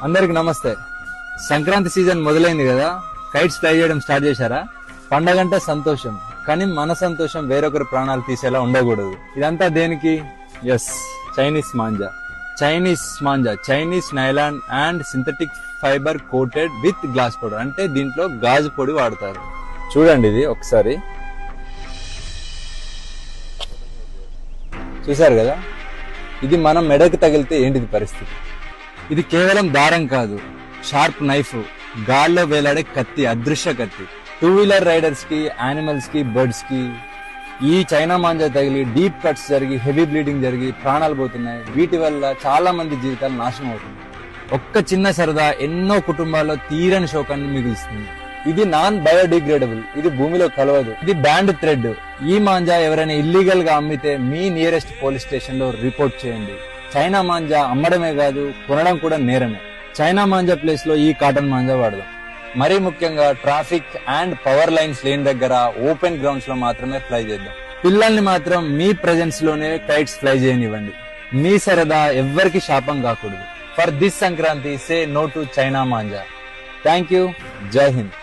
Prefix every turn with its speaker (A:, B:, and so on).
A: అందరికి నమస్తే. సంక్రాంతి సీజన్ మొదలైంది కదా, కైట్స్ ఫ్లై చేయడం స్టార్ట్ చేశారా? పండగంటే సంతోషం, కానీ మన సంతోషం వేరొకరి ప్రాణాలు తీసేలా ఉండకూడదు. ఇదంతా దేనికి? Yes, Chinese manja. Chinese nylon and synthetic fibre coated with glass powder. అంటే దీంట్లో గాజు పొడి వాడతారు. చూడండి, ఇది ఒకసారి చూసారు కదా, ఇది మనం మెడకు తగిలితే ఏంటిది పరిస్థితి? ఇది కేవలం దారం కాదు, షార్ప్ నైఫ్, గాల్లో వేలాడే కత్తి, అదృశ్య కత్తి. 2-వీలర్ రైడర్స్ కి, యానిమల్స్ కి, బర్డ్స్ కి ఈ చైనా మాంజా తగిలి డీప్ కట్స్ జరిగి హెవీ బ్లీడింగ్ జరిగి ప్రాణాలు పోతున్నాయి. వీటి వల్ల చాలా మంది జీవితాలు నాశనం అవుతున్నాయి. ఒక్క చిన్న సరదా ఎన్నో కుటుంబాల్లో తీరని శోకాన్ని మిగులుస్తుంది. ఇది నాన్ బయోడిగ్రేడబుల్, ఇది భూమిలో కలవదు, ఇది బ్యాండ్ థ్రెడ్. ఈ మాంజా ఎవరైనా ఇల్లీగల్ గా అమ్మితే మీ నియరెస్ట్ పోలీస్ స్టేషన్ లో రిపోర్ట్ చేయండి. చైనా మాంజా అమ్మడమే కాదు, కొనడం కూడా నేరమే. చైనా మాంజా ప్లేస్ లో ఈ కాటన్ మాంజా వాడదాం. మరీ ముఖ్యంగా ట్రాఫిక్ అండ్ పవర్ లైన్స్ లేని దగ్గర ఓపెన్ గ్రౌండ్స్ లో మాత్రమే ఫ్లై చేద్దాం. పిల్లల్ని మాత్రం మీ ప్రెజెన్స్ లోనే కైట్స్ ఫ్లై చేయనివ్వండి. మీ సరదా ఎవ్వరికి శాపం కాకూడదు. For this Sankranti, say no to China manja. Thank you. Jai Hind.